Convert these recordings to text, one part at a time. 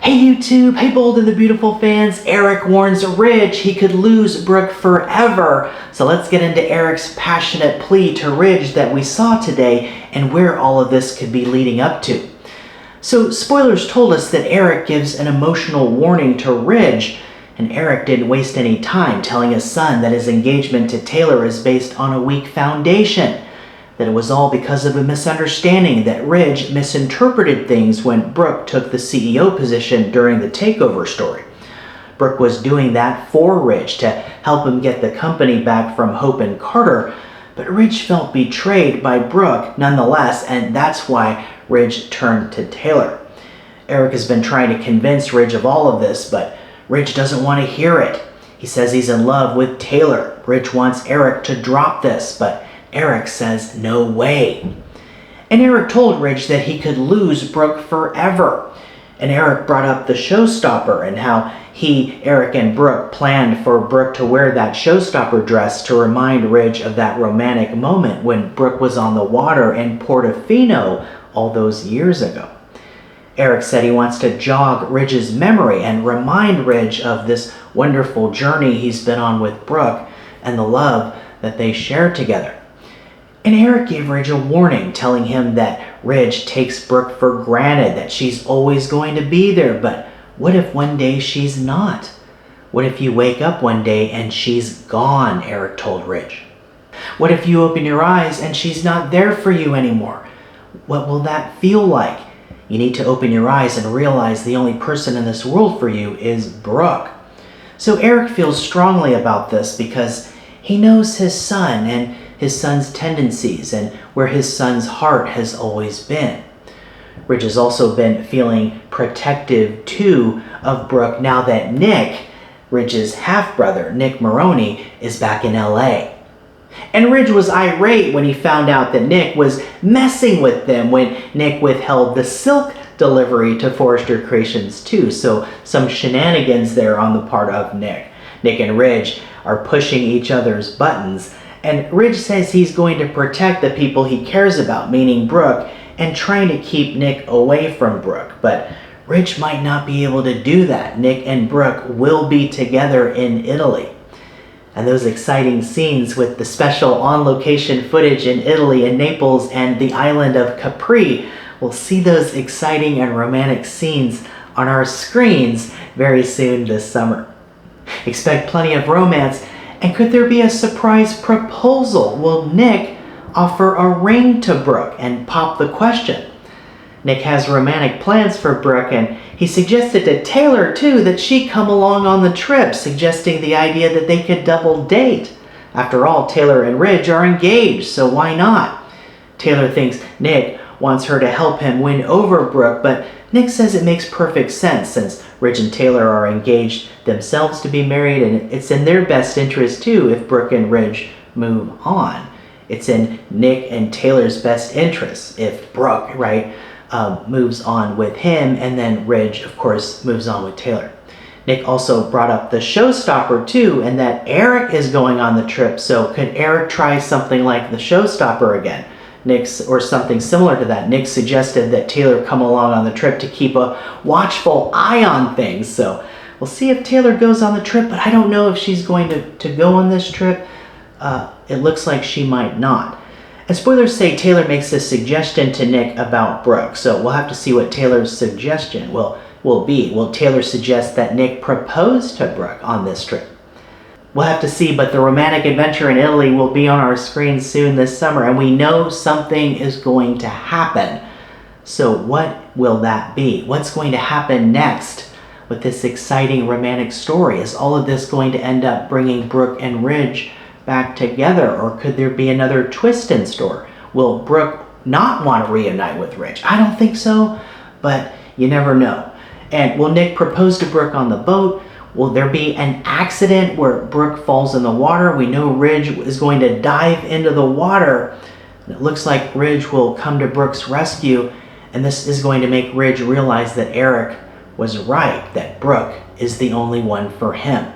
Hey YouTube, hey Bold and the Beautiful fans, Eric warns Ridge he could lose Brooke forever. So let's get into Eric's passionate plea to Ridge that we saw today and where all of this could be leading up to. So spoilers told us that Eric gives an emotional warning to Ridge, and Eric didn't waste any time telling his son that his engagement to Taylor is based on a weak foundation. That it was all because of a misunderstanding, that Ridge misinterpreted things when Brooke took the CEO position during the takeover story. Brooke was doing that for Ridge to help him get the company back from Hope and Carter, but Ridge felt betrayed by Brooke nonetheless, and that's why Ridge turned to Taylor. Eric has been trying to convince Ridge of all of this, but Ridge doesn't want to hear it. He says he's in love with Taylor. Ridge wants Eric to drop this, but Eric says no way. And Eric told Ridge that he could lose Brooke forever. And Eric brought up the showstopper and how he, Eric, and Brooke planned for Brooke to wear that showstopper dress to remind Ridge of that romantic moment when Brooke was on the water in Portofino all those years ago. Eric said he wants to jog Ridge's memory and remind Ridge of this wonderful journey he's been on with Brooke and the love that they shared together. And Eric gave Ridge a warning, telling him that Ridge takes Brooke for granted, that she's always going to be there, but what if one day she's not? What if you wake up one day and she's gone, Eric told Ridge. What if you open your eyes and she's not there for you anymore? What will that feel like? You need to open your eyes and realize the only person in this world for you is Brooke. So Eric feels strongly about this because he knows his son and his son's tendencies and where his son's heart has always been. Ridge has also been feeling protective too of Brooke now that Nick, Ridge's half-brother, Nick Maroney, is back in LA. And Ridge was irate when he found out that Nick was messing with them when Nick withheld the silk delivery to Forrester Creations too. So some shenanigans there on the part of Nick. Nick and Ridge are pushing each other's buttons. And Ridge says he's going to protect the people he cares about, meaning Brooke, and trying to keep Nick away from Brooke. But Ridge might not be able to do that. Nick and Brooke will be together in Italy. And those exciting scenes with the special on-location footage in Italy and Naples and the island of Capri, we'll see those exciting and romantic scenes on our screens very soon this summer. Expect plenty of romance. And could there be a surprise proposal? Will Nick offer a ring to Brooke and pop the question? Nick has romantic plans for Brooke, and he suggested to Taylor too that she come along on the trip, suggesting the idea that they could double date. After all, Taylor and Ridge are engaged, so why not? Taylor thinks Nick wants her to help him win over Brooke, but Nick says it makes perfect sense since Ridge and Taylor are engaged themselves to be married, and it's in their best interest too if Brooke and Ridge move on. It's in Nick and Taylor's best interest if Brooke, moves on with him, and then Ridge, of course, moves on with Taylor. Nick also brought up the showstopper too, and that Eric is going on the trip, so could Eric try something like the showstopper again? Or something similar to that. Nick suggested that Taylor come along on the trip to keep a watchful eye on things. So we'll see if Taylor goes on the trip, but I don't know if she's going to go on this trip. It looks like she might not. And spoilers say Taylor makes a suggestion to Nick about Brooke. So we'll have to see what Taylor's suggestion will be. Will Taylor suggest that Nick propose to Brooke on this trip? We'll have to see, but the romantic adventure in Italy will be on our screens soon this summer, and we know something is going to happen. So what will that be? What's going to happen next with this exciting romantic story? Is all of this going to end up bringing Brooke and Ridge back together, or could there be another twist in store? Will Brooke not want to reunite with Ridge? I don't think so, but you never know. And will Nick propose to Brooke on the boat? Will there be an accident where Brooke falls in the water? We know Ridge is going to dive into the water. It looks like Ridge will come to Brooke's rescue, and this is going to make Ridge realize that Eric was right, that Brooke is the only one for him.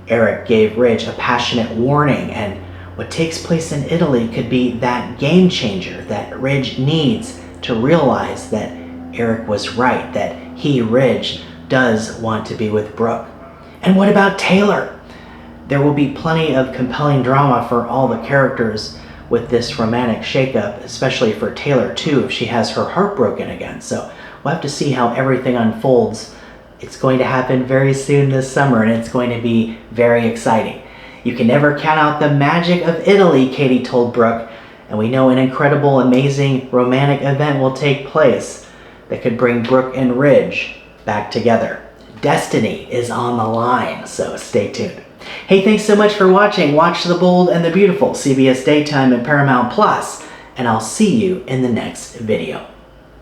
Eric gave Ridge a passionate warning, and what takes place in Italy could be that game changer that Ridge needs to realize that Eric was right, that he, Ridge, does want to be with Brooke. And what about Taylor? There will be plenty of compelling drama for all the characters with this romantic shakeup, especially for Taylor too, if she has her heart broken again. So we'll have to see how everything unfolds. It's going to happen very soon this summer, and it's going to be very exciting. You can never count out the magic of Italy, Katie told Brooke, and we know an incredible, amazing romantic event will take place that could bring Brooke and Ridge back together. Destiny is on the line, so stay tuned. Hey, thanks so much for watching. Watch The Bold and the Beautiful, CBS Daytime and Paramount Plus, and I'll see you in the next video.